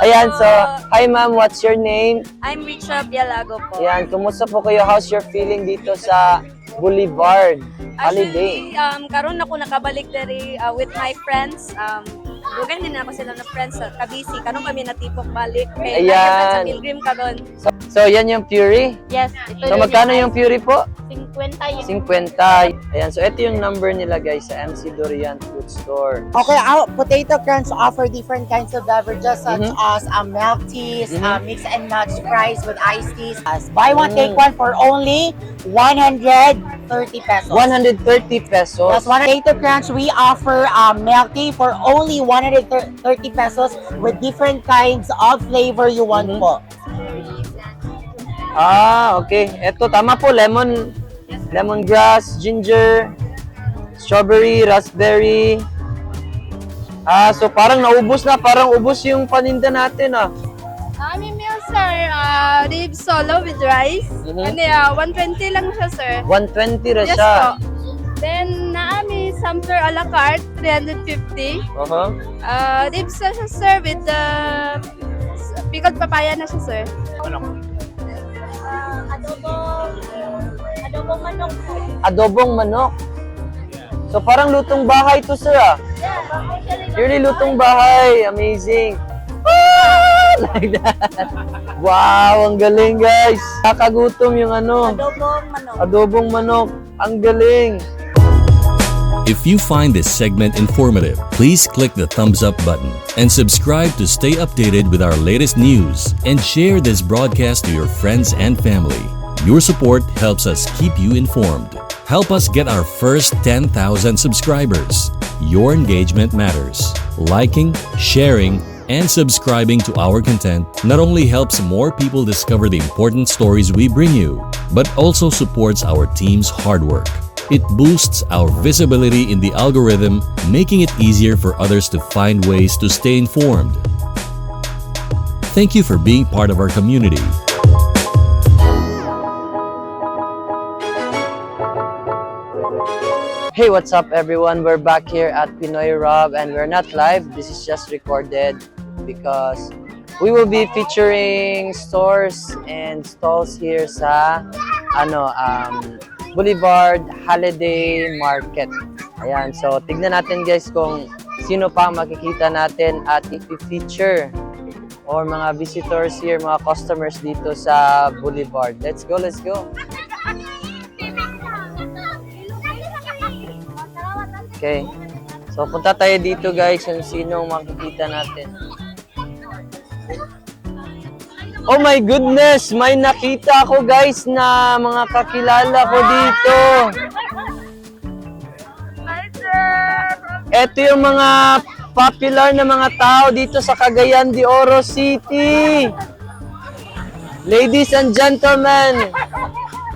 Ayan, so, hi ma'am, what's your name? I'm Richa Bialago po. Ayan, kumusta po kayo? How's your feeling dito sa Boulevard Holiday? Actually, karon ako nakabalik diri with my friends. Dugan din ako sila na friends sa Kabisi. Karon kami natipok balik. Kaya Ayan. sa Pilgrim karon. So, yan yung Fury? Yes. So, magkano yung Fury po? 50 50. Ayan, so ito yung number nila guys sa MC Dorian Food Store. Okay, our Potato Crunch offer different kinds of beverages such as milk teas, mix and match fries with iced teas. Buy one, take one for only 130 pesos. 130 pesos. Plus Potato Crunch, we offer milk tea for only 130 pesos with different kinds of flavor you want po. Ah, okay. Ito, tama po. Lemongrass, ginger, strawberry, raspberry. Ah, so parang naubos na. Parang ubos yung paninda natin, ah. Aming meal, sir. Ribs solo with rice. Ano 120 lang siya, sir. 120 ra Yes siya. po. Then, naami sampler a la carte, 350. Ribs na siya, sir, with the pickled papaya na siya, sir. Adobong manok. Adobong manok. So parang lutong bahay to, sir, ah. Really lutong bahay. Amazing. Like that. Wow, ang galing, guys. Kakagutom yung ano. Adobong manok. Adobong manok. Ang galing. If you find this segment informative, please click the thumbs up button and subscribe to stay updated with our latest news and share this broadcast to your friends and family. Your support helps us keep you informed. Help us get our first 10,000 subscribers. Your engagement matters. Liking, sharing, and subscribing to our content not only helps more people discover the important stories we bring you, but also supports our team's hard work. It boosts our visibility in the algorithm, making it easier for others to find ways to stay informed. Thank you for being part of our community. Hey, what's up everyone? We're back here at Pinoy Rob and we're not live. This is just recorded because we will be featuring stores and stalls here sa Boulevard Holiday Market. Ayan, so tignan natin guys kung sino pa ang makikita natin at i-feature or mga visitors here, mga customers dito sa Boulevard. Let's go, let's go. Okay. So punta tayo dito guys kung sino makikita natin. Oh my goodness! May nakita ako guys na mga kakilala ko dito. Ito yung mga popular na mga tao dito sa Cagayan de Oro City. Ladies and gentlemen,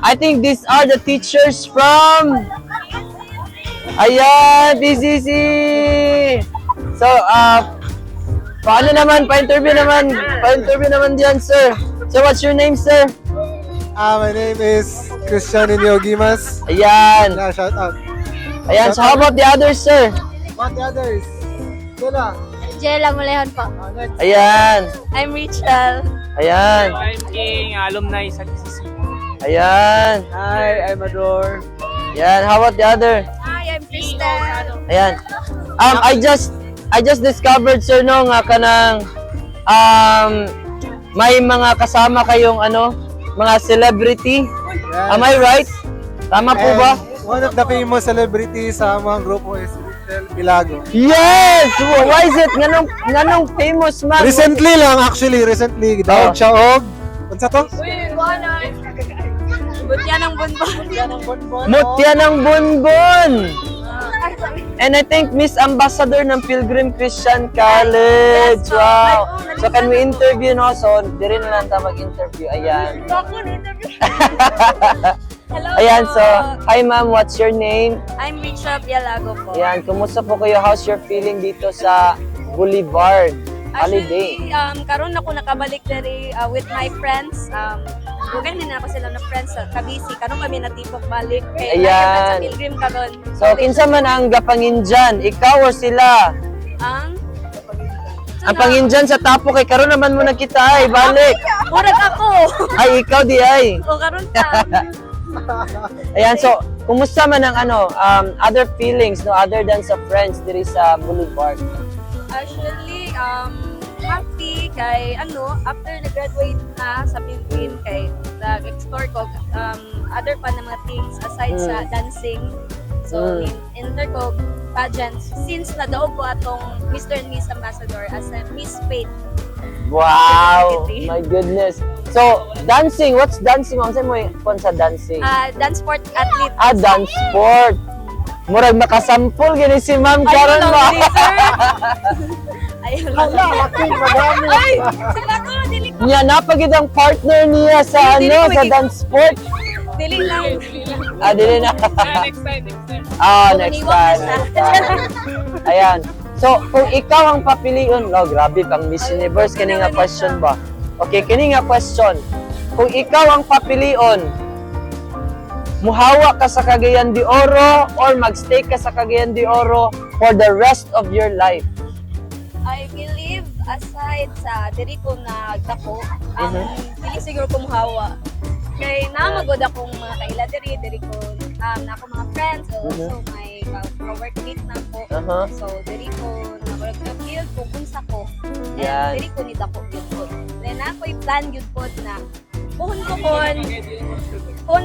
I think these are the teachers from... Ayan, PCC! So, paano naman? Pa-interview naman diyan, sir. So, what's your name, sir? My name is Christian Inyogimas. Ayan. Yeah, shout out. Ayan, so how about the others, sir? What the others? Sila. Jella Mulehon po. Next. Ayan. I'm Rachel. Ayan. I'm King, alumni sa KCC. Ayan. Hi, I'm Ador. Ayan, how about the other? Hi, I'm Kristen. Ayan. I just discovered, sir, no, nga kanang may mga kasama kayong mga celebrity. Yes. Am I right? Tama po ba? One of the famous celebrities sa mga grupo is Ritel Bilago. Yes! Why is it? Nganong famous man? Recently, dahil siya og... Unsa to? Uy, buwanay. Butya ng bonbon. Mutya ng Bonbon! And I think Miss Ambassador ng Pilgrim Christian College. Wow! So can we interview, no? So, di rin na lang tayo mag-interview. Ayan. Hello Ayan, po. so, hi ma'am, what's your name? I'm Richa Bialago po. Ayan, kumusta po kayo? How's your feeling dito sa Boulevard Holiday? Actually, karon ako nakabalik diri with my friends. Dugan din ako sila na friends sa Kabisi. Karon kami natipok balik. Kaya Ayan. sa Pilgrim karon. So, kinsa man ang gapangin dyan? Ikaw o sila? Ang Ang pangindyan sa tapo kay karon naman mo nakita ay balik. Murag ako. Ay ikaw di ay. O karon ta. Ayan, so kumusta man ang other feelings no other than sa friends diri sa Boulevard? Actually, happy kay after nag-graduate na sa Philippines kay nag-explore ko other pa na mga things aside sa dancing. So, enter ko pageants since nadaog ko atong Mr. and Miss Ambassador as a Miss Faith. Wow! My goodness. So, dancing, what's dancing? Ano mo yung sa dancing? Dance sport athlete. Dance sport. Murag makasampol gini si Ma'am karon Ayun ba? lang, dili, sir. Ayun lang. Hala, aking madami. Ay! Sila ko, dili ko. Niya napagid ang partner niya sa Dili ko dance sport. Dili lang. Dili na. Next time. Next time. Ayan. So, kung ikaw ang papiliin, grabe pang Miss Universe kani nga question ba? Okay, kani nga question. Kung ikaw ang papiliin, muhawa ka sa Cagayan de Oro or magstay ka sa Cagayan de Oro for the rest of your life? I believe aside sa diri ko na dako, dili siguro ko muhawa. Kay namagod akong mga kaila diri ko na ako mga friends, so my workmate na ko. So diri ko na feel ko unsa ko. Yan. And diri ko ni dako gyud ko. Then ako'y plan gyud ko na puhon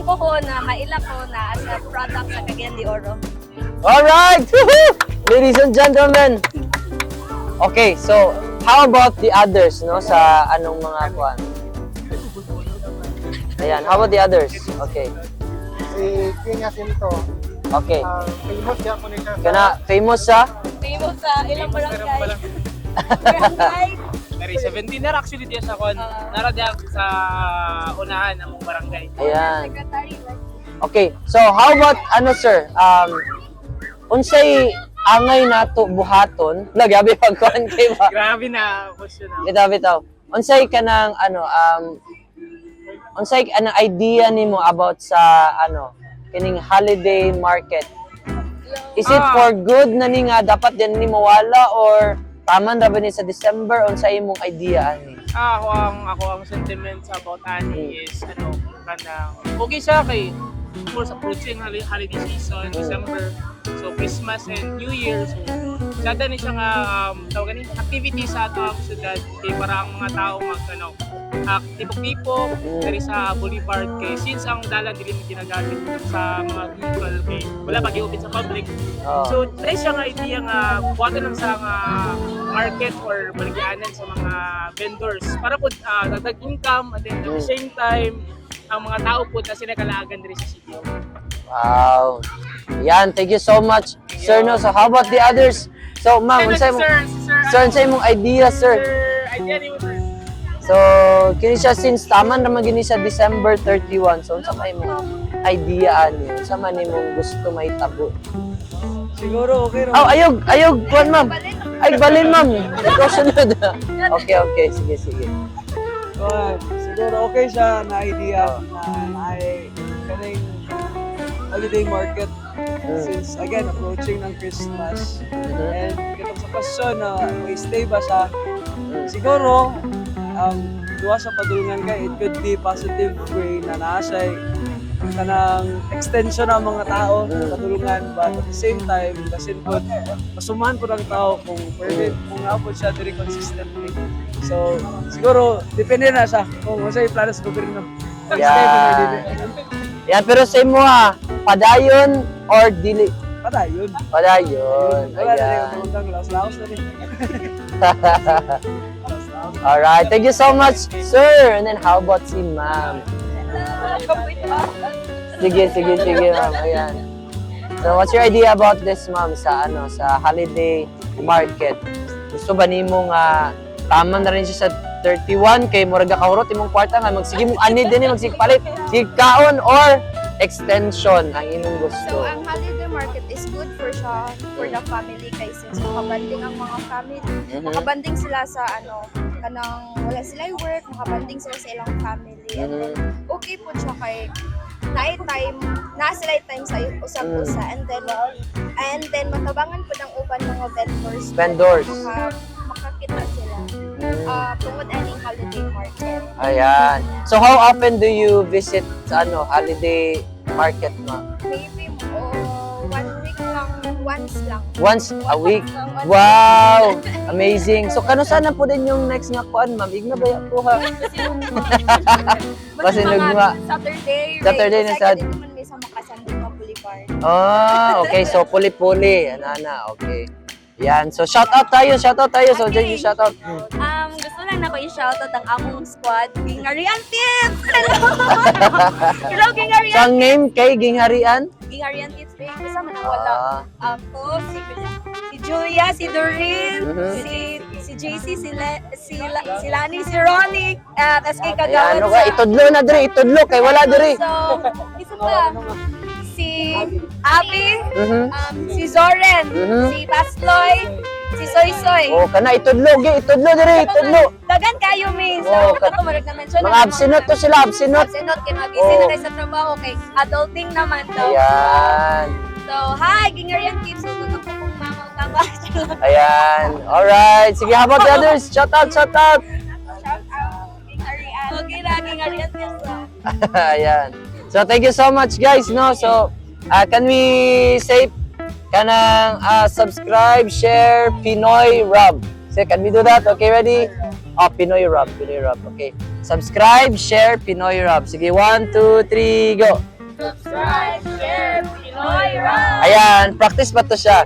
ko na maila ko na as a product sa Cagayan de Oro. Alright! Ladies and gentlemen. Okay, so how about the others, no? Sa anong mga kuan? Ayan, how about the others? Okay. Si Kenya Sinto. Okay. Famous siya po niya Kana famous sa Famous sa ilang barangay. Barangay. Dari 17 na actually diya sa kon. Nara diya sa unahan among barangay. Ayan. Secretary. Okay. So how about sir? Unsay angay nato buhaton? Lagabi pag kuan kay ba? Grabe na question na. Bitaw. Unsay kanang unsay anang idea nimo about sa kining holiday market? Is it for good na ni nga dapat din ni mawala or taman ra ba ni sa December unsay imong idea ani? Ako ang sentiments about ani is kanang okay siya kay for sa approaching holiday season, December, so Christmas and New Year, so sada ni siya nga tawag ni activity sa ato ang syudad kay para ang mga tao tipok-tipok dari sa Boulevard kay since ang dalan dili mo ginagamit sa mga vehicle kay wala pa gi-open sa public. So try siya nga idea nga buhatan lang sa nga market or baligyanan sa mga vendors para po dagdag income and then at the same time ang mga tao po na sila kalaagan diri sa city. Wow. Yan, thank you so much. Sir, no, so how about the others? So, ma'am, unsay mo unsay imong idea, sir? Idea ni mo, sir. So, kini siya since taman naman gini sa December 31. So, unsa may imong idea ani? Unsa man imong gusto mahitabo? Siguro okay Oh, ayog, kuan ma'am. Ay, balin ma'am. Ikaw sunod. Okay, sige. Siguro okay siya na idea na ay kaning holiday market since again approaching ng Christmas and kitong sa question na may stay ba siya siguro duwa sa padulungan kay it could be positive way na naa siya kanang extension ng mga tao padulungan but at the same time kasi po masuman po ng tao kung pwede kung abot siya very consistently. So, siguro, depende na siya kung masay plano sa gobyerno. Yan, pero sa imo padayon or dili? Padayon. Padayon. Wala na rin Ayan. yung hanggang laos-laos na rin. Alright, thank you so much, sir. And then how about si ma'am? Sige, ma'am. Ayan. So, what's your idea about this, ma'am, sa sa holiday market? Gusto ba nimo nga tama na rin siya sa 31 kay murag kahurot imong kwarta nga magsige mo ani dinhi magsige palit sige kaon or extension ang imong gusto. So, ang holiday market is good for the family kay since makabanding ang mga family. Makabanding sila sa kanang wala sila work, makabanding sila sa ilang family. And then, okay po siya kay na sila time sa usap-usa and then matabangan po ng uban mga vendors. Vendors. Makakita sila. tungod aning holiday market. Ayan. So how often do you visit holiday market, ma'am? Maybe 1 week lang, once lang. Once a week? Once Wow! Amazing. So kano sana po din yung next nga kuan, ma'am? Igna ba yan po ha? Basta Masinugma. mga Saturday na sad. Dito man may sa Makasan Lima Boulevard. Okay. So puli-puli. Anana, okay. Yan. So shout out tayo. So Okay. Jenny, shout out. Gusto lang na ko i-shoutout ang among squad, Gingarian Tips! Hello! Hello, So Gingarian! ang name kay Gingharian? Gingarian Tips, babe. Isa man ang wala. Ah. Ako, si Julia, si Doreen, Mhm. si JC, si Lani, si Ronnie, tas kay Kagawad. Ayan, okay. Itudlo na diri. Itudlo kay wala diri. So, isa pa, si Abby, Mhm. si Zoren, Mhm. si Pasloy, si Soy Soy. Oh, kana itudlo diri, itudlo. Dagan kayo, May. So, Oh, kato marag na mention. Mga absinot to sila, absinot. Absinot, kay mabisi Oh. na tayo sa trabaho, kay adulting naman daw. Ayan. So, hi, Gingarian Tips. So, gusto ko kong mamang-tama. Ayan. Alright. Sige, how about the others? Shout out. Shout out, Gingarian. Okay na, Gingarian Tips. Ayan. So, thank you so much, guys. No? So, can we say kanang subscribe, share, Pinoy Rub. So, can we do that? Okay, ready? Oh, Pinoy Rub. Okay. Subscribe, share, Pinoy Rub. Sige, 1, 2, 3, go. Subscribe, share, Pinoy Rock. Ayan, practice pa to siya.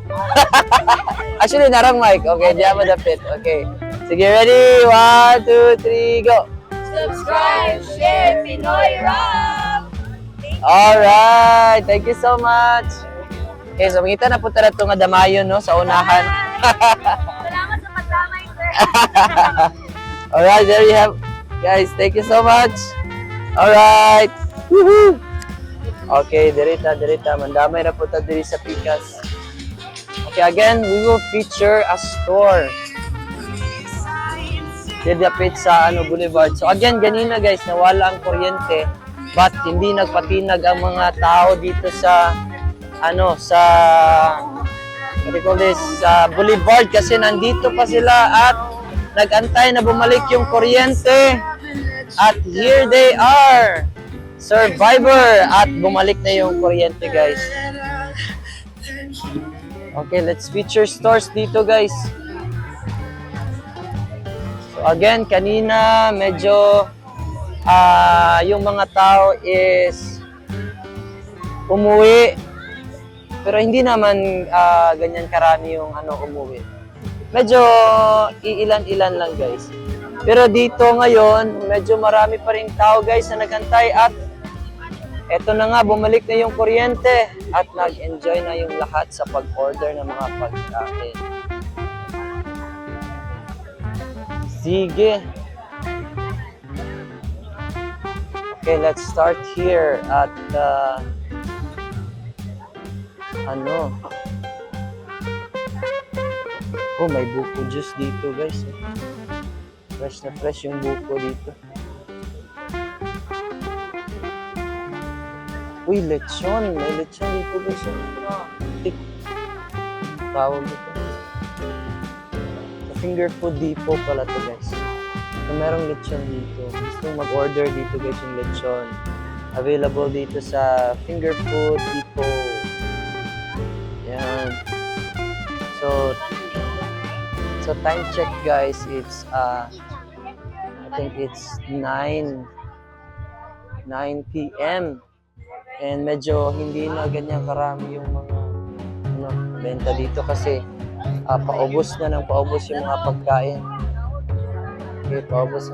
Actually, narang mic. Okay, di ako dapit. Okay. Sige, ready? 1, 2, 3, go. Subscribe, share, Pinoy Rock. Alright, thank you so much. Okay, so mangita na po tara ito nga damayon, no, sa unahan. Salamat sa pagdamay, sir. Alright, there you have. Guys, thank you so much. Alright. Woohoo! Okay, dirita. Mandamay na po ta diri sa Pikas. Okay, again, we will feature a store. Didapit sa Boulevard. So again, ganina guys, nawala ang kuryente. But hindi nagpatinag ang mga tao dito sa what do you call this, sa Boulevard kasi nandito pa sila at nag-antay na bumalik yung kuryente. At here they are, Survivor, at bumalik na yung kuryente, guys. Okay, let's feature stores dito, guys. So again, kanina medyo yung mga tao is umuwi. Pero hindi naman ganyan karami yung umuwi. Medyo iilan-ilan lang, guys. Pero dito ngayon, medyo marami pa rin tao, guys, na nagantay at eto na nga, bumalik na yung kuryente at nag-enjoy na yung lahat sa pag-order ng mga pagkain. Sige. Okay, let's start here at Oh, may buko juice dito, guys. Fresh na fresh yung buko dito. Uy, lechon. May lechon dito, guys. Tik. Tawag dito. Finger Food Depot pala to, guys. So, merong lechon dito. Gusto mag-order dito, guys, yung lechon. Available dito sa Finger Food Depot. Yan. So time check, guys, it's I think it's 9 p.m. and medyo hindi na ganyan karami yung mga benta dito kasi paubos na ng paubos yung mga pagkain. Okay, paubos.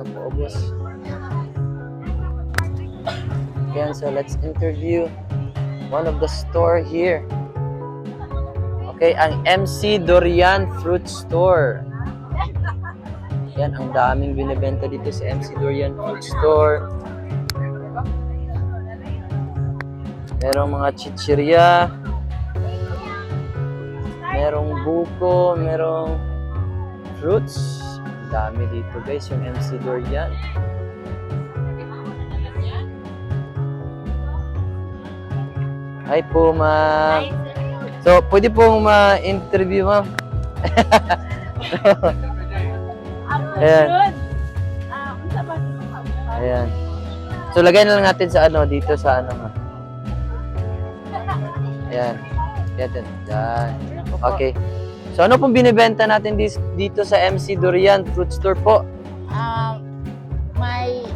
Yan, so let's interview one of the store here. Okay, ang MC Dorian Fruit Store. Yan, ang daming binibenta dito sa MC Dorian Fruit Store. Merong mga chichirya. Merong buko, merong fruits. Ang dami dito, guys, yung MC Dorian. Hi po, ma'am. So, pwede pong ma-interview, ma'am. Ayan. Ayan. So, lagay na lang natin sa ano, dito sa ano. Ayan. Ayan. Ayan. Okay. So, ano pong binibenta natin dito sa MC Durian Fruit Store po? May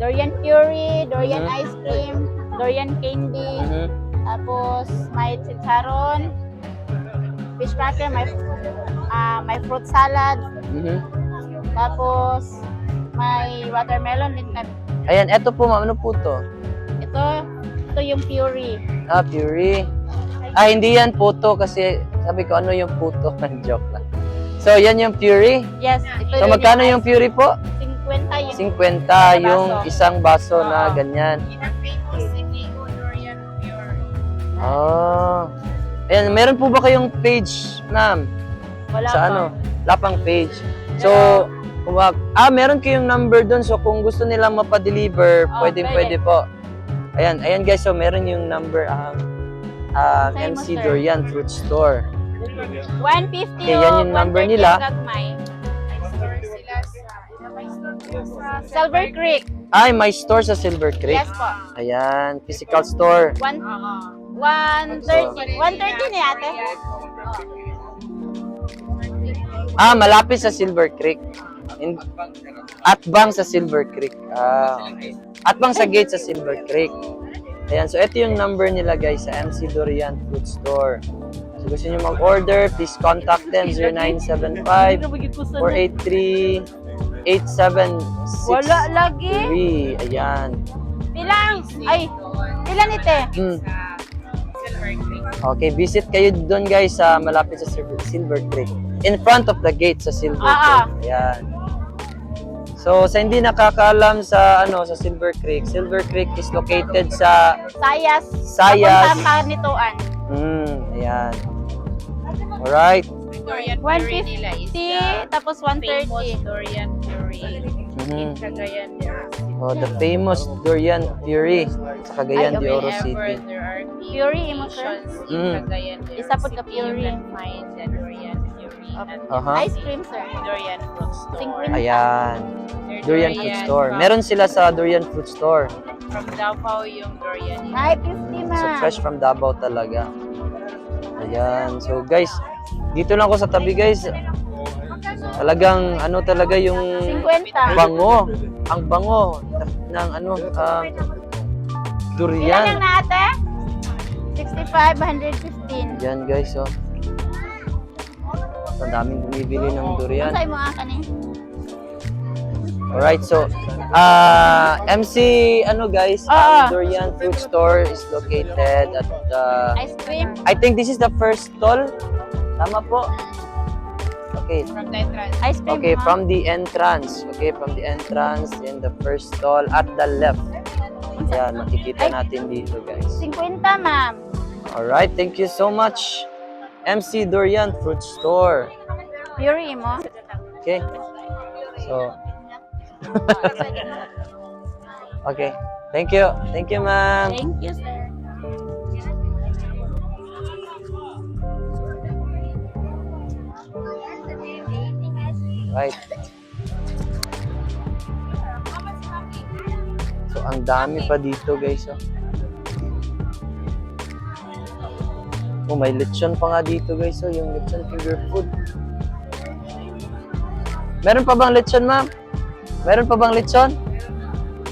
durian puree, durian Mhm. ice cream, durian candy, Mhm. tapos may chicharon, fish cracker, may fruit salad, Mhm. tapos may watermelon din. Ayan, eto po ma'am, ano po to? Ito yung puree. Puree. Hindi yan puto kasi sabi ko ano yung puto. Joke lang. So, yan yung puree. Yes, ito So, magkano yung puree po? 50 yung 50 yung baso. isang baso na Oo. ganyan. Oh. Ayan, meron po ba kayong page, ma'am? wala Sa pa. ano? Lapang page. So, meron kayong number doon. So, kung gusto nilang mapadeliver, pwede po. Ayan, guys. So, meron yung number Sa'yo, MC sir. Durian Fruit Store. 150 Okay, yan yung number 130 nila. gagmay. Silver Creek. May store sa Silver Creek. Yes po. Ayan, physical store. 130. 130 ni ate. Malapit sa Silver Creek. Atbang sa Silver Creek. Okay. Atbang sa gate sa Silver Creek. Ayan, so ito yung number nila guys sa MC Durian Fruit Store. So gusto nyo mag-order, please contact them 0975-483-8763. Wala lagi. Ayan. Pilang? Ay, pila ni te? Okay, visit kayo doon guys sa malapit sa Silver Creek. In front of the gate sa Silver Creek. Ayan. So, sa hindi nakakaalam sa sa Silver Creek is located sa Sayas. Sayas. Papuntang Kanituan. Ayan. Alright. 150, tapos 130. Durian puree. Mhm. Cagayan de Oro. The famous Durian Puree sa Cagayan de Oro City. There are Puree, imo, sir? Mm. Cagayan de Oro Isa po ka City, you puree. can find the durian puree at Ice cream, sir. durian fruit store. 50. Ayan. Their Durian Fruit Store. Meron sila sa Durian Fruit Store. From Davao yung durian. Ay, 50 So, ma. fresh from Davao talaga. Ayan. So, guys, dito lang ako sa tabi, guys. Talagang, talaga yung 50. bango. Ang bango ng Ilan durian. lang na ate? 65, 115. Yan, guys, oh. Ang daming bumibili ng durian. Ang sa'yo mo akan eh. Alright, so, MC, guys, Durian Fruit Store is located at, Ice cream. I think this is the first stall. Tama po? Okay. From the entrance. Ice cream. Okay, ma. from the entrance. Okay, from the entrance in the first stall at the left. Ayan, makikita natin dito, guys. 50, ma'am. Alright, thank you so much. MC Durian Fruit Store. Puree mo. Okay. So, okay. Thank you. Thank you, ma'am. Thank you, sir. Right. So, ang dami pa dito, guys. Oh, may lechon pa nga dito, guys. So, yung lechon finger food. Meron pa bang lechon, ma'am? Meron pa bang lechon?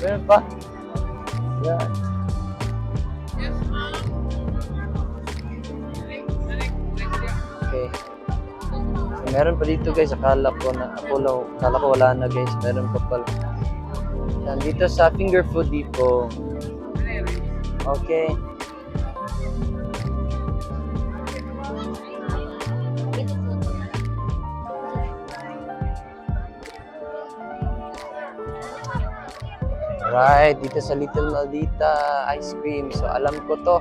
Meron pa? Yan. Okay. So, meron pa dito, guys. Akala ko wala na, guys. Meron pa pala. Yan, dito sa Finger Food Depot. Okay. Right, dito sa Little Maldita Ice Cream. So, alam ko to.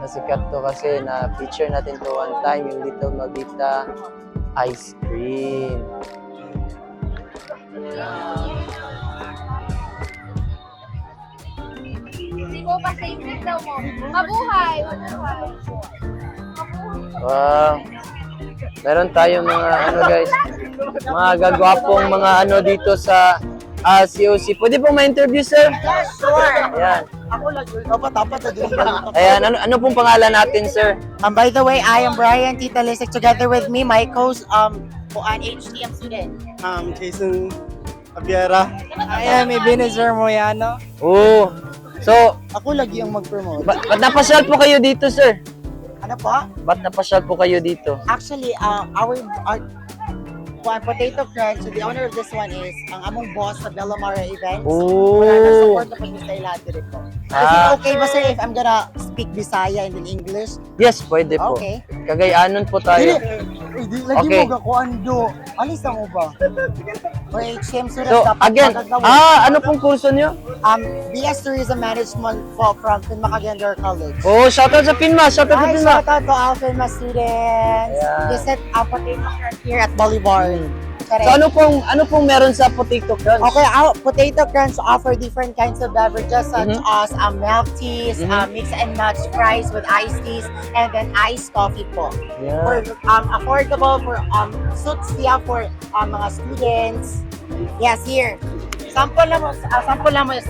Sikat to kasi na-feature natin to one time, yung Little Maldita Ice Cream. Hindi mo pa favorite daw mo. Mabuhay! Wow. Meron tayong mga guys. Mga gagwapong mga ano dito sa COC. Pwede pong ma-interview, sir? Yes, sure. Ayan. Ako lang, dapat na din. Ayan, ano pong pangalan natin, sir? By the way, I am Brian Tita Lisek. Together with me, my co-host, an HTM student. Jason Abiera. I am Ebenezer Moyano. Oo. So, Ako lagi ang mag-promote. ba't napasyal po kayo dito, sir? Ano po? Ba't napasyal po kayo dito? Actually, our Potato Crunch, so the owner of this one is ang among boss sa Bellamara events. Oh. Support na pag-stay lahat dito ko. Is Ah. it okay ba sir if I'm gonna speak Bisaya and then English? Yes, pwede po. Okay. Kagayanon po tayo. Lagi Okay. mo ga ko ando. Alis mo ba? For HTM students, So, dapat again, magagawa. ano pong kurso nyo? BS Tourism Management from Pinmacagender College. Oh, shoutout sa Pinma, shoutout sa Hi, Pinma. shout out to all Pinma students. Ayan. Visit Potato Crunch here at Bolivar. Correct. So ano pong meron sa Potato Crunch? Okay, our Potato Crunch offer different kinds of beverages such as milk teas, mix and match fries with iced teas, and then iced coffee po. Yeah. For affordable for suits siya for mga students. Yes, here. Sample lang mo is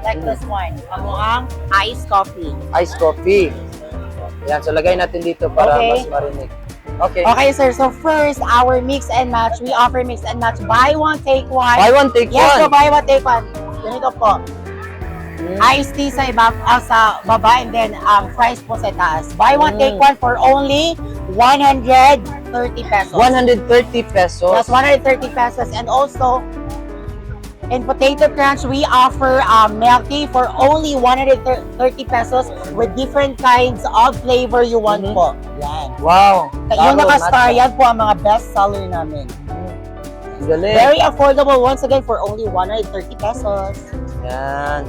like this one. Ang iced coffee. Iced coffee. Yan, so lagay natin dito para Okay. mas marinig. Okay. Okay, sir. So first, our mix and match. We offer mix and match. Buy one, take one. Buy one, take Yes, so one. buy one, take one. Ganito po. Iced tea sa sa baba and then fries po sa taas. Buy one, take one for only 130 pesos. 130 pesos. That's 130 pesos. And also, in Potato Crunch, we offer milk tea for only 130 pesos with different kinds of flavor you want po. Yan. Wow. Yung Taro, nakastar, matcha. yan po ang mga best seller namin. Galing. Very affordable once again for only 130 pesos. Yan.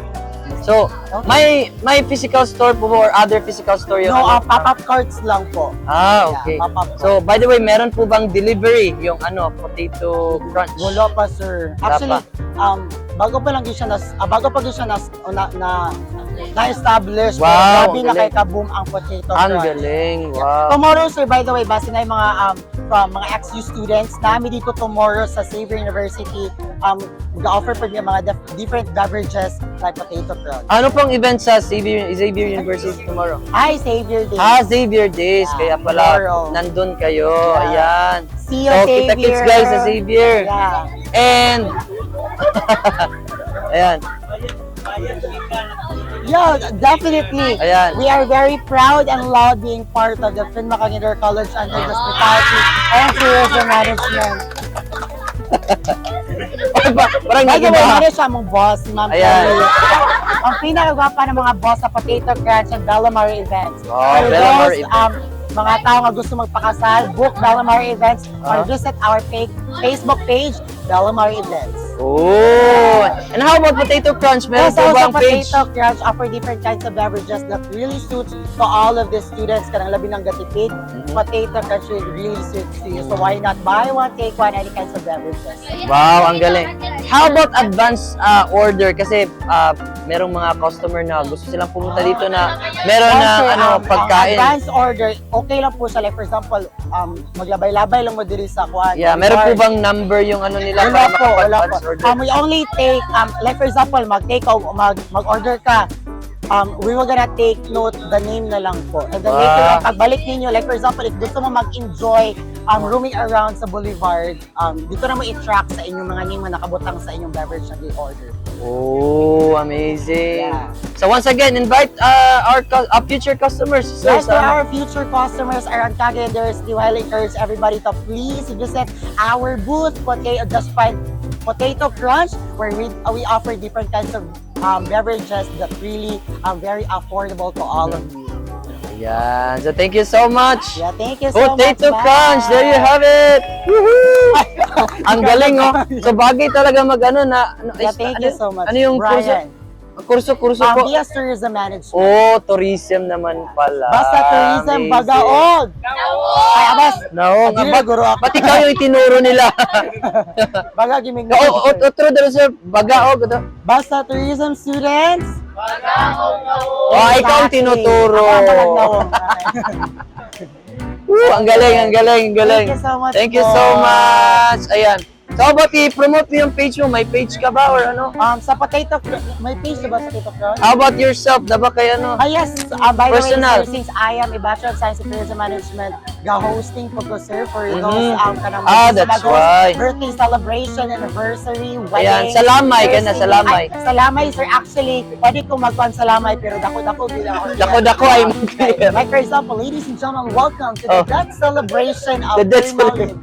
So, may physical store po or other physical store yung No, ano? pop-up carts lang po. Okay. Yeah, pop-up carts. So, by the way, meron po bang delivery yung Potato Crunch? Wala pa, sir. Actually, bago pa lang siya na-establish. Wow, Pero grabe ang na galing. kay kaboom ang Potato Ang Crunch. galing. Wow. Tomorrow, sir, by the way, base na yung mga from mga XU students, namin dito tomorrow sa Xavier University, mag-offer pa yung mga different beverages like Potato Crunch. Ano pong event sa Xavier University tomorrow? Hi, Xavier Day. Xavier Days. Yeah, Kaya pala, tomorrow. nandun kayo. Yeah. Ayan. See you, So, Xavier. kita-kits guys sa Xavier. Yeah. And, ayan. Yeah, definitely. Ayan. We are very proud and loud being part of the Pinmacagender College under the Hospitality and Tourism Management. Parang By the way, nag-iba. ano siya mong boss, si Ma'am Ayan. Kelly. Ang pinakagwapa ng mga boss sa Potato Crunch and Bellamar events. Oh, For Bellamar those, events. mga tao nga gusto magpakasal, book Bellamar events or visit our Facebook page, Bellamar Events. Oh. And how about Potato Crunch? Meron po Also, bang page? Potato Crunch offer different kinds of beverages that really suits to all of the students. Kanang labi ng gatipid, Potato Crunch really suits to you. So why not buy one, take one, any kinds of beverages. Wow, ang galing. How about advance order? Kasi merong mga customer na gusto silang pumunta dito na meron na Ang pagkain. advance order, okay lang po siya. Like for example, maglabay-labay lang mo diri sa kuan. Yeah, meron po bang number yung ano nila Wala para po, wala makapag-advance po. order? We only take, like for example, mag-order ka, we will gonna take note the name na lang po. And then later on, pagbalik ninyo, like for example, if gusto mo mag-enjoy roaming around sa Boulevard, dito na mo i-track sa inyong mga name na nakabutang sa inyong beverage na i-order. Oh, amazing. Yeah. So once again, invite our future customers. Sir, Yes, for sa- our future customers around Cagaders, we highly encourage everybody to please visit our booth, just find Potato Crunch, where we offer different kinds of beverages that really very affordable to all of you. Ayan. So thank you so much. Yeah, thank you so much. Potato Bye. Crunch, there you have it. Woohoo! Ang galing, oh. So bagay talaga mag-ano na. Yeah, thank you so much. Ano yung Brian. kurso po? BS Tourism Management. Oh, tourism naman pala. Basta tourism, Amazing. bagaog. Ay, abas. No, Dili na guro ako. ba't ikaw yung itinuro nila? Baga gimig na. Oo, otro dalo sir, bagaog. Basta tourism students. Oh, ikaw ang tinuturo. Ako ang malagnaw. Woo, ang galing, ang galing, ang galing. Thank you so much. Thank you po. so much. Ayan. So, how about i-promote mo yung page mo? May page ka ba or ano? Sa Potato Crunch, may page diba sa Potato Crunch? How about yourself? Na ba kay ano? Yes, by the way, Personal. sir, since I am a Bachelor of Science in Tourism Management, ga-hosting po ko, sir, for those kanang That's mag-host why. birthday celebration, anniversary, wedding. Ayan, salamay ka na, Thursday. salamay. Ay, salamay, sir. Actually, pwede kong magkuhan salamay, pero dako-dako bilang ako. Dako-dako ay mag-clear. Like for example, ladies and gentlemen, welcome to Oh. the death celebration of The death 3 million.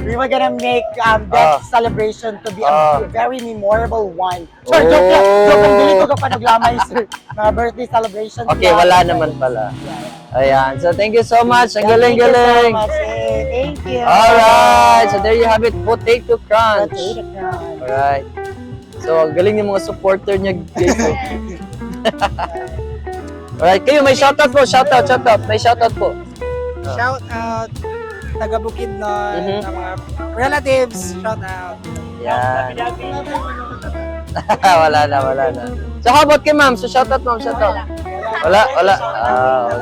We were gonna make death celebration to be a very memorable one. Sure, joke lang. Joke lang. Dili ko ka naglamay, sir. Mga birthday celebration. Okay, wala naman pala. Ayan. So, thank you so much. Ang galing, Thank you so galing. much. Hey, thank you. Alright. So, there you have it. Potato Crunch. Potato Crunch. Alright. So, ang galing yung mga supporter niya, guys. Alright. Kayo, may shoutout po. Shoutout. May shoutout po. Shout out taga Bukidnon, Mhm. ng mga relatives, shout out. Yan. wala na. So, how about kay ma'am? So, shoutout, ma'am. Shoutout. Wala.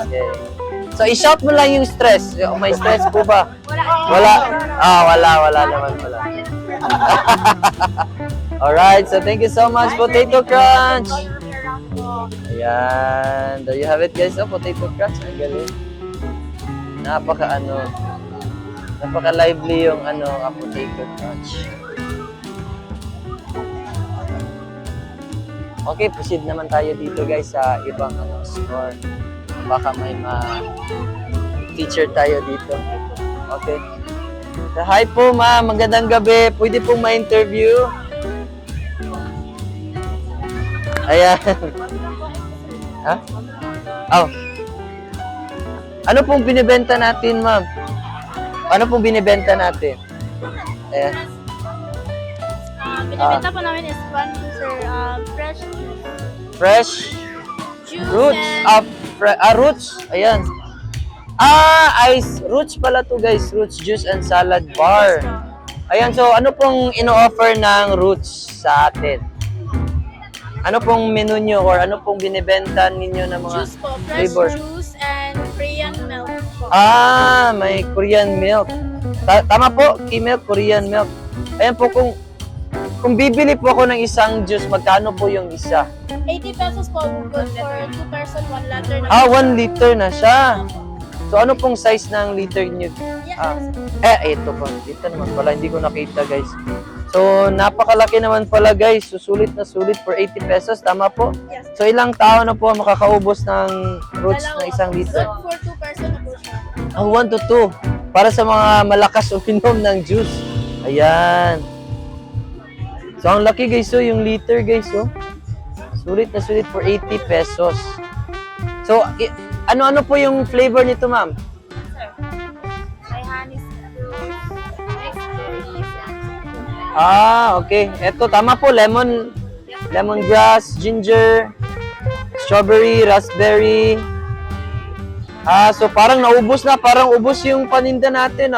Okay. So, i-shout mo lang yung stress. May stress po ba? Wala. Wala naman pala. Alright, so thank you so much, Potato Crunch. Ayan. There you have it, guys. Potato Crunch. Ang galing. Napaka-lively yung Potato Crunch. Okay, proceed naman tayo dito, guys, sa ibang store. Baka may ma-feature tayo dito. Okay. So, hi po, ma'am. Magandang gabi. Pwede pong ma-interview. Ayan. Ha? Oh. Ano pong binibenta natin, ma'am? Ano pong binibenta natin? Ayan. Binibenta po namin is sir, fresh Fresh juice roots. and Roots. Ayan. Ice. Roots pala to, guys. Roots juice and salad bar. Ayan, so ano pong ino-offer ng roots sa atin? Ano pong menu nyo or ano pong binibenta ninyo ng mga juice po, fresh flavor? juice and Korean milk po. May Korean milk. Tama po, milk, Korean milk. Ayan po, kung bibili po ako ng isang juice, magkano po yung isa? 80 pesos po, good for 2 person, 1 liter na. 1 liter na siya. So, ano pong size ng liter nyo? Ito po. Dito naman pala, hindi ko nakita, guys. So, napakalaki naman pala, guys. So, sulit na sulit for 80 pesos. Tama po? Yes. So, ilang tao na po makakaubos ng roots na isang liter? Good for 2 person na po siya. 1 to 2. Para sa mga malakas uminom ng juice. Ayan. So, ang laki, guys. So, yung liter, guys. Oh. Sulit na sulit for 80 pesos. So, ano-ano po yung flavor nito, ma'am? May honey juice, mixed berries, Okay. Eto, tama po. Lemongrass, ginger, strawberry, raspberry. So parang naubos na. Parang ubos yung paninda natin,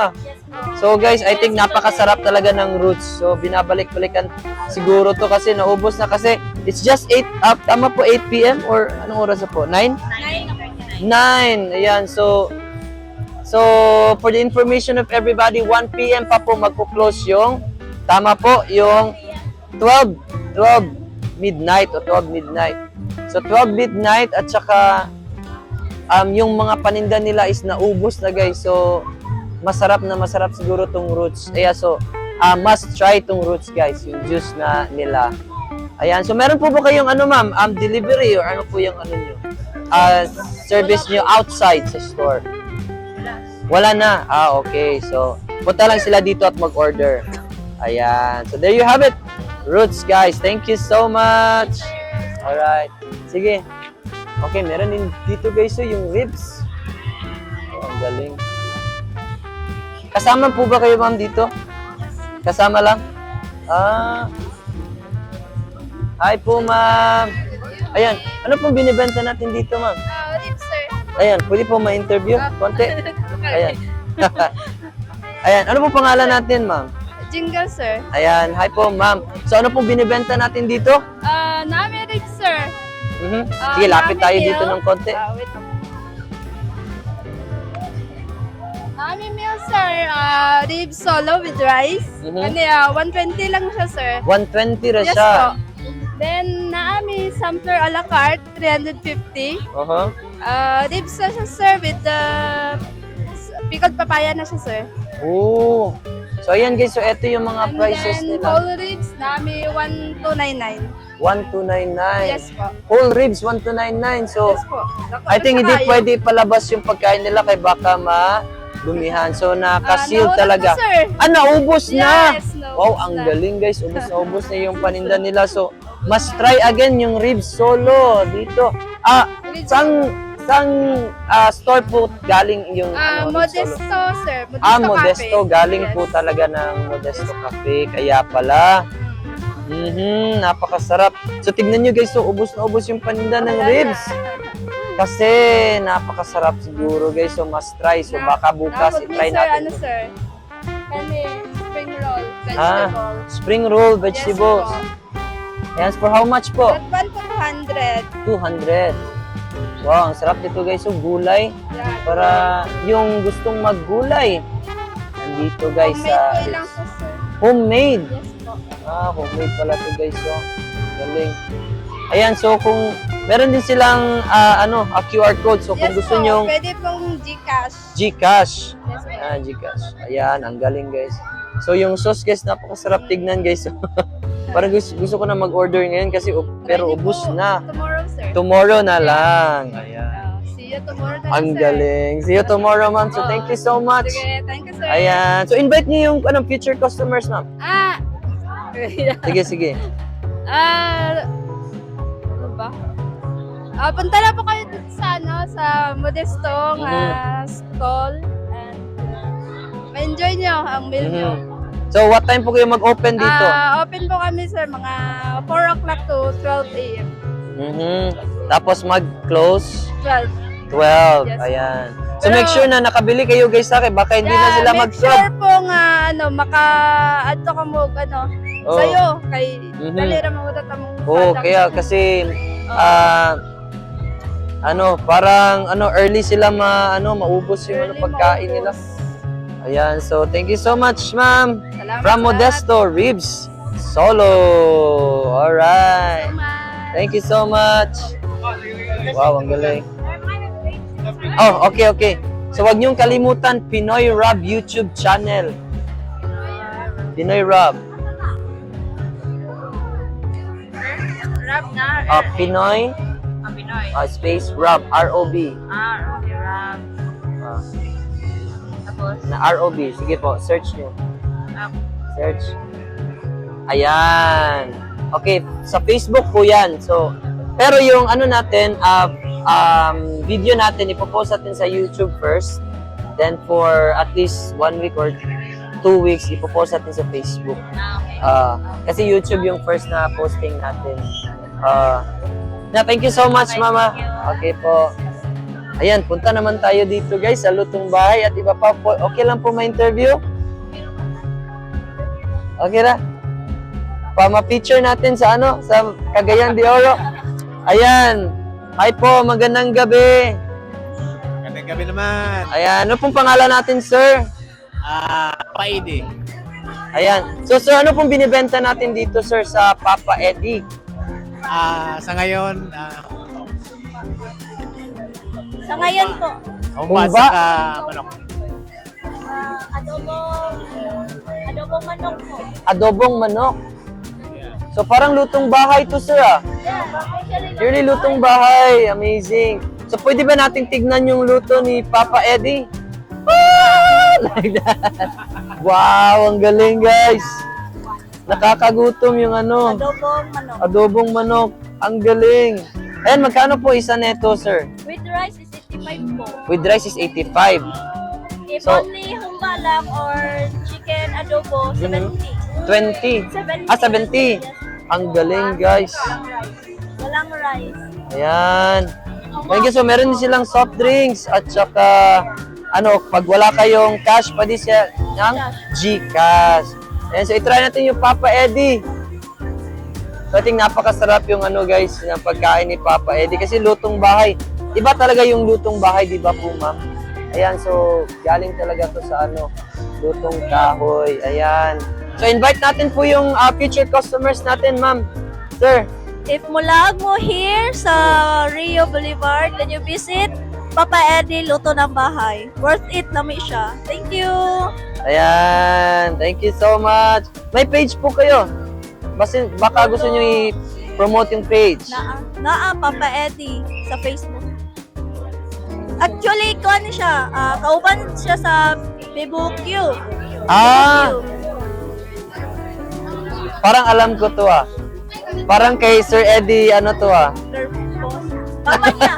So guys, I think napakasarap talaga ng roots. So binabalik-balikan siguro to kasi naubos na kasi it's just 8 up. Tama po, 8 p.m. or anong oras na po? 9? 9. Ayan. So for the information of everybody, 1 p.m. pa po magpo-close yung tama po, yung 12 midnight o 12 midnight. So 12 midnight at saka yung mga paninda nila is naubos na, guys. So masarap siguro tong roots. So must try tong roots, guys, yung juice na nila. Ayan. So meron po ba kayong ma'am, delivery or ano po yung nyo? Service nyo outside sa store? Wala na. Okay. So punta lang sila dito at mag-order. Ayan. So there you have it. Roots, guys. Thank you so much. Alright. Sige. Okay, meron din dito, guys, yung ribs. Ang galing. Kasama po ba kayo, ma'am, dito? Kasama lang? Hi po, ma'am. Ayan. Ano pong binibenta natin dito, ma'am? ribs, sir. Ayan. Pwede po ma-interview? Konti. Ayan. Ayan. Ano pong pangalan natin, ma'am? Jingle, sir. Ayan, hi po, ma'am. So, ano pong binibenta natin dito? Namin ribs, sir. Sige, lapit tayo dito ng konti. Wait. Ami meal, sir. Ribs solo with rice. Mhm. Ano 120 lang siya, sir. 120 ra Yes siya. po. Then, naami sampler a la carte, 350. Ribs na siya, sir, with the pickled papaya na siya, sir. Oh. So ayan guys, so ito yung mga And prices then, nila. whole ribs, naami 1299. 1299. Yes po. Whole ribs 1299. So Yes po. I think hindi Tsaka pwede palabas yung pagkain nila kay baka madumihan. So naka-seal nauna talaga. na, sir. Naubos na. Yes, naubos Wow, ang na. galing guys. Ubos na yung paninda nila. So must try again yung ribs solo dito. Ribs Sang store po galing yung ribs Modesto, solo? sir. Modesto Modesto. Cafe. Galing Yes. po talaga ng Modesto Cafe. Kaya pala. Napakasarap. So tignan nyo guys, so ubos na ubos yung paninda ng ribs. Kasi napakasarap siguro guys, so must try. So baka bukas i-try sir, natin. ano, sir? Kani, spring roll, Ah, vegetable. spring roll vegetables. Yes Yes, for how much po? po. That one po 200. 200. Wow, ang sarap nito guys, so gulay. Yan. Para yung gustong maggulay. Nandito guys Homemade sa po lang po, sir. homemade. Yes po. Homemade pala to guys, so galing. Ayan, so kung meron din silang QR code, so kung Yes gusto po, nyo pwede pong Gcash. Gcash. Yes po. Gcash. Ayan, ang galing guys. So yung sauce guys, napakasarap tignan guys. Parang gusto ko na mag-order ngayon kasi pero Ready ubos po na. Tomorrow, sir. Tomorrow na lang. Ayan. See you tomorrow na Ang sir. galing. See you tomorrow, ma'am. So thank you so much. Sige, thank you, sir. Ayan. So invite niyo yung future customers, ma'am. Sige, sige. Ano ba? Punta na po kayo dito sa sa Modesto stall and ma-enjoy nyo ang meal nyo. So what time po kayo mag-open dito? Open po kami sir mga 4 o'clock to 12 a.m. Tapos mag-close 12. 12. Yes. Ayan. So Pero- make sure na nakabili kayo guys sa akin. Baka hindi na sila make mag-shop. sure po nga maka-add to ka mo Oo. sa'yo kay Mhm. dali ra mo tamong Oo, kaya kasi parang early sila maubos yung pagkain nila. Ayan, so thank you so much, ma'am. Salamat From sa Modesto Ribs Solo. All right. Thank you so much. Wow, ang galing. Oh, okay. So wag niyong kalimutan Pinoy Rob YouTube channel. Pinoy Rob. Rap na. Pinoy Pinoy. space Rob R-O-B. Okay, rap. Tapos, Na R-O-B. Sige po, search nyo. Search. Ayan. Okay, sa Facebook po yan. So, pero yung natin, video natin, ipopost natin sa YouTube first. Then for at least 1 week or 2 weeks, ipopost natin sa Facebook. Kasi YouTube yung first na posting natin. Thank you so much, Mama. Okay po. Ayan, punta naman tayo dito guys sa Lutong Bahay at iba pa po. Okay lang po ma-interview? Okay na? Ma-picture natin sa sa Cagayan de Oro. Ayan. Hi po, magandang gabi. Magandang gabi naman. Ayan, ano pong pangalan natin, sir? Paidi. Ayan. So, sir, ano pong binibenta natin dito, sir, sa Papa Eddie? Sa ngayon, Sa ngayon po, Humba? manok. adobong manok po. Adobong manok. So, parang lutong bahay to, sir, Really lutong bahay. Amazing. So, pwede ba nating tignan yung luto ni Papa Eddie? Like that. Wow, ang galing, guys. Nakakagutom yung Adobong manok. adobong manok. Ang galing. Ayan, magkano po isa neto, sir? With rice is 85 po. With rice is 85. If So- only humba lang or chicken adobo, 70. 20. 70. 70. Ang galing, guys. Walang rice. Ayan. Thank you. So, meron din silang soft drinks at saka, pag wala kayong cash, pwede siya ng Gcash. Ayan, so, itry natin yung Papa Eddie. So, I think napakasarap yung guys, yung pagkain ni Papa Eddie kasi lutong bahay. Iba talaga yung lutong bahay, di ba po, ma'am? Ayan, so galing talaga to sa ano, lutong kahoy. Ayan. So invite natin po yung future customers natin, ma'am. Sir. If mulag mo here sa Rio Boulevard, then you visit Papa Eddie Luto ng Bahay. Worth it namin siya. Thank you! Ayan. Thank you so much. May page po kayo. Baka gusto nyo i-promote yung page. Naa Papa Eddie sa Facebook. Actually, kuhan siya. Kauban siya sa BBQ. Parang alam ko to ah. Parang kay Sir Eddie, ano to ah. Papa niya.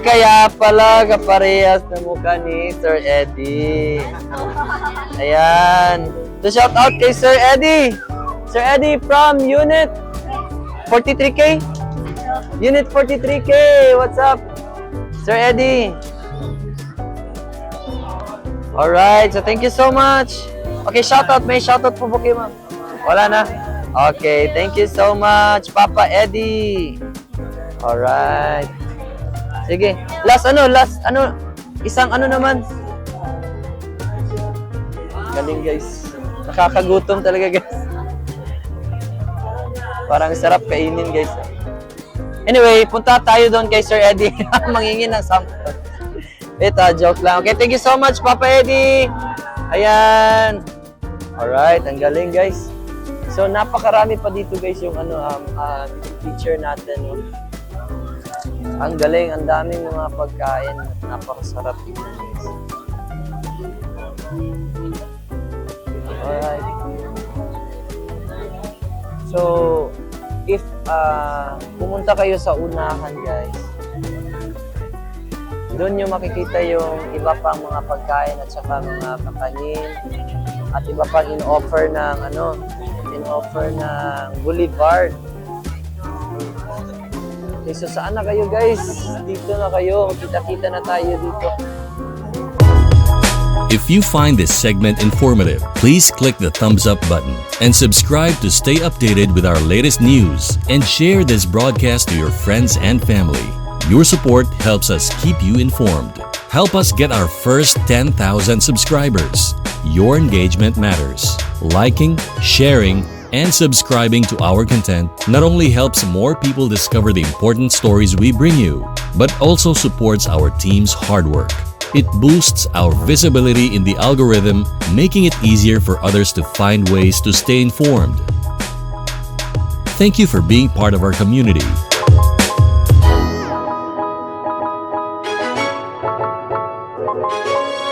Kaya pala kaparehas na mukha ni Sir Eddie. Ayan. So shout out kay Sir Eddie. Sir Eddie from Unit 43K? Unit 43K. What's up? Sir Eddie. Alright, so thank you so much. Okay, shout out. May shout out po po kayo, ma'am. Wala na? Okay, thank you so much, Papa Eddie. Alright. Sige. Last, isang naman. Galing, guys. Nakakagutom talaga, guys. Parang sarap kainin, guys. Anyway, punta tayo doon kay Sir Eddie. Mangingin ng sample. Ito, joke lang. Okay, thank you so much, Papa Eddie. Ayan. Alright, ang galing, guys. So, napakarami pa dito, guys, yung feature natin. No? Ang galing, ang daming mga pagkain. Napakasarap tingnan, guys. Alright. So, if pumunta kayo sa unahan, guys, doon nyo makikita yung iba pang mga pagkain at saka mga kakanin at iba pang in-offer ng Boulevard. Okay, so saan na kayo, guys? Dito na kayo. Kita-kita na tayo dito. If you find this segment informative, please click the thumbs up button and subscribe to stay updated with our latest news and share this broadcast to your friends and family. Your support helps us keep you informed. Help us get our first 10,000 subscribers. Your engagement matters. Liking, sharing, and subscribing to our content not only helps more people discover the important stories we bring you, but also supports our team's hard work. It boosts our visibility in the algorithm, making it easier for others to find ways to stay informed. Thank you for being part of our community.